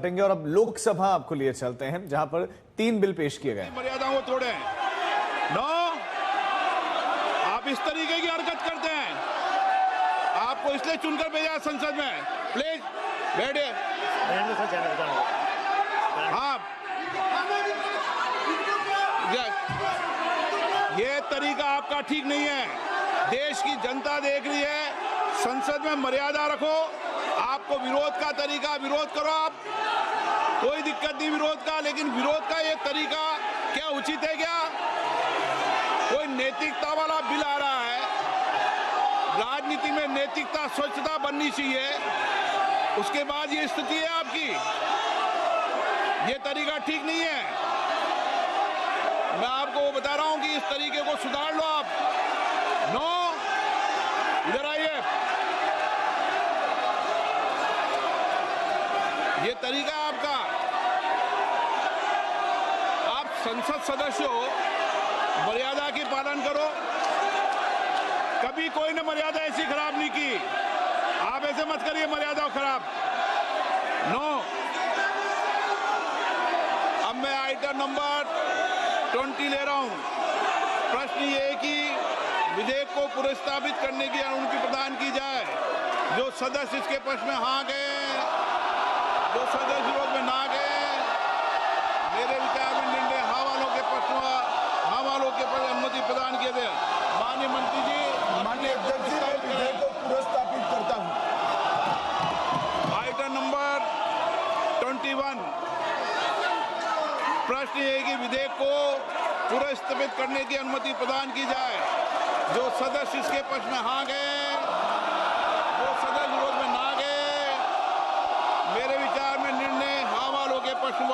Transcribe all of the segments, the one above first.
हटेंगे और अब लोकसभा आपको लिए चलते हैं, जहां पर 3 बिल पेश किए गए। मर्यादाओं को तोड़े नो, आप इस तरीके की हरकत करते हैं। आपको इसलिए चुनकर भेजा संसद में। प्लीज बैठिए। हाँ, ये तरीका आपका ठीक नहीं है। देश की जनता देख रही है। संसद में मर्यादा रखो। आपको विरोध का तरीका, विरोध करो आप, कोई दिक्कत नहीं विरोध का, लेकिन विरोध का ये तरीका क्या उचित है? क्या कोई नैतिकता वाला बिल आ रहा है? राजनीति में नैतिकता, स्वच्छता बननी चाहिए। उसके बाद ये स्थिति है आपकी। ये तरीका ठीक नहीं है। मैं आपको बता रहा हूं कि इस तरीके को सुधार लो आप। नो, इधर आइए। ये तरीका आपका, आप संसद सदस्य हो, मर्यादा की पालन करो। कभी कोई ने मर्यादा ऐसी खराब नहीं की। आप ऐसे मत करिए मर्यादा खराब। नो। अब मैं आइटम नंबर 20 ले रहा हूं। प्रश्न ये है कि विधेयक को पुनर्स्थापित करने की अनुमति प्रदान की जाए। जो सदस्य इसके पक्ष में हाँ गए, जो सदस्य विरोध में ना गए, मेरे विचार में निर्णय हाँ वालों के पक्ष में, हाँ वालों के पक्ष अनुमति प्रदान किए थे। माननीय मंत्री जी, माननीय अध्यक्ष जी, मैं विधेयक को पुनर्स्थापित करता हूं। Item number 21। प्रश्न ये है कि विधेयक को पुनर्स्थापित करने की अनुमति प्रदान की जाए। जो सदस्य इसके पक्ष में हाँ गए, जो सदस्य विरोध में ना गए, मेरे विचार में निर्णय हाँ वालों के पक्ष में,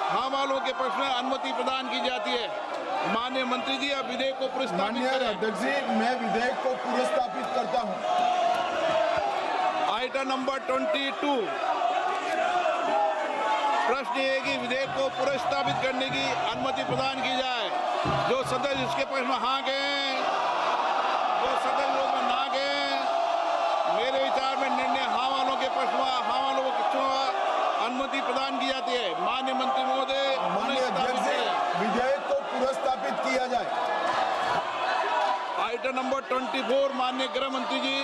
हाँ वालों के पक्ष में अनुमति प्रदान की जाती है। माननीय मंत्री जी, अब विधेयक को पुनर्स्थापित माननीय करें। अध्यक्ष जी, मैं विधेयक को पुनर्स्थापित करता हूं। Item number 22। प्रश्न ये है कि विधेयक को पुनर्स्थापित करने की अनुमति प्रदान की जाए। जो सदस्य इसके पक्ष में हाँ गए, जो सदस्य विरोध में ना गए, मेरे विचार में निर्णय हाँ वालों के पक्ष में, हाँ वालों के पक्ष में अनुमति प्रदान की जाती है। माननीय मंत्री महोदय, माननीय अध्यक्ष जी, विधेयक को पुनर्स्थापित किया जाए। Item number 24। माननीय गृह मंत्री जी।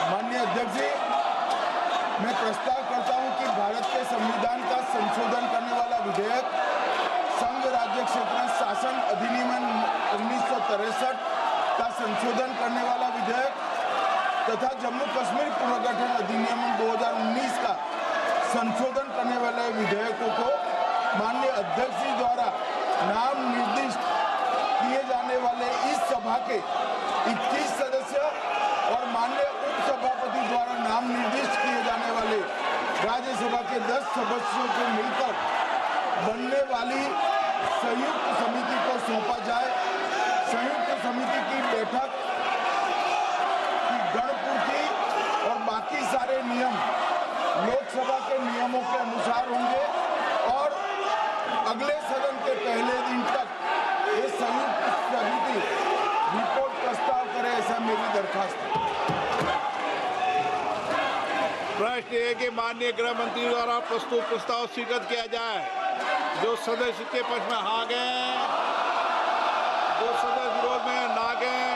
माननीय अध्यक्ष जी, मैं प्रस्ताव करता हूं कि भारत के संविधान का संशोधन करने वाला विधेयक, संघ राज्य क्षेत्र शासन अधिनियम 1963 का संशोधन करने वाला विधेयक तथा जम्मू कश्मीर पुनर्गठन अधिनियम 2019 का संशोधन करने वाले विधेयकों को माननीय अध्यक्ष जी द्वारा नाम निर्दिष्ट किए जाने वाले इस सभा के 21 सदस्य और माननीय उपसभापति द्वारा नाम निर्दिष्ट किए जाने वाले राज्यसभा के 10 सदस्यों को मिलकर बनने वाली संयुक्त समिति को सौंपा जाए। संयुक्त समिति की बैठक की गणपूर्ति और बाकी सारे नियम लोकसभा के नियमों के अनुसार होंगे और अगले सदन के पहले दिन तक ये संयुक्त समिति रिपोर्ट प्रस्ताव करे, ऐसा मेरी दरखास्त है। प्रश्न ये है कि माननीय गृह मंत्री द्वारा प्रस्तुत प्रस्ताव स्वीकृत किया जाए। जो सदस्य के पक्ष में हाँ गए, जो सदस्य विरोध में ना गए,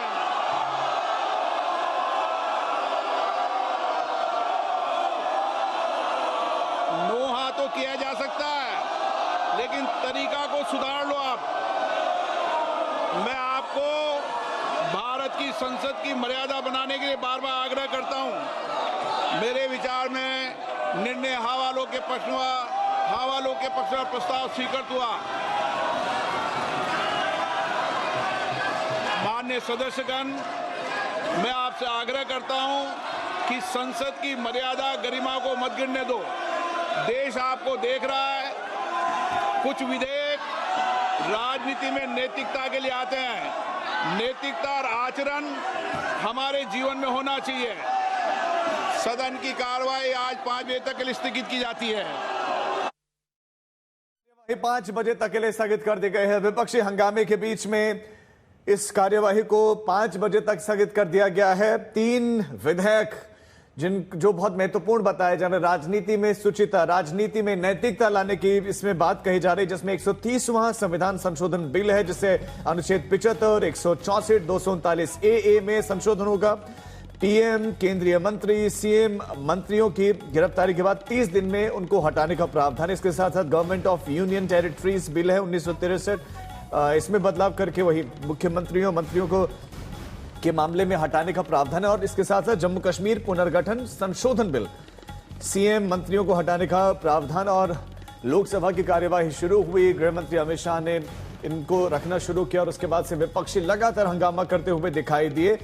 नो हाँ तो किया जा सकता है, लेकिन तरीका को सुधार लो आप। मैं आपको भारत की संसद की मर्यादा बनाने के लिए बार बार आग्रह करता हूं। मेरे विचार में निर्णय हाँ वालों के पक्ष में, हाँ वालों के पक्ष में प्रस्ताव स्वीकृत हुआ। माननीय सदस्यगण, मैं आपसे आग्रह करता हूं कि संसद की मर्यादा, गरिमा को मत गिरने दो। देश आपको देख रहा है। कुछ विधेयक राजनीति में नैतिकता के लिए आते हैं। नैतिकता और आचरण हमारे जीवन में होना चाहिए। सदन की कार्रवाई आज 5 बजे तक के लिए स्थगित की जाती है। 5 बजे तक के लिए स्थगित कर दिए गए हैं। विपक्षी हंगामे के बीच में इस कार्यवाही को 5 बजे तक स्थगित कर दिया गया है। 3 विधेयक जो बहुत महत्वपूर्ण बताया जा रहा है, राजनीति में शुचिता, राजनीति में नैतिकता लाने की इसमें बात कही जा रही है, जिसमें 130वां संविधान संशोधन बिल है, जिससे अनुच्छेद 75, 164, 239 ए में संशोधन होगा। पीएम, केंद्रीय मंत्री, सीएम मंत्रियों की गिरफ्तारी के बाद 30 दिन में उनको हटाने का प्रावधान है। इसके साथ साथ government of union territories bill है 1963, इसमें बदलाव करके वही मंत्रियों को के मामले में हटाने का प्रावधान है। और इसके साथ साथ जम्मू कश्मीर पुनर्गठन संशोधन बिल, सीएम मंत्रियों को हटाने का प्रावधान। और लोकसभा की कार्यवाही शुरू हुई, गृह मंत्री अमित शाह ने इनको रखना शुरू किया और उसके बाद से विपक्षी लगातार हंगामा करते हुए दिखाई दिए।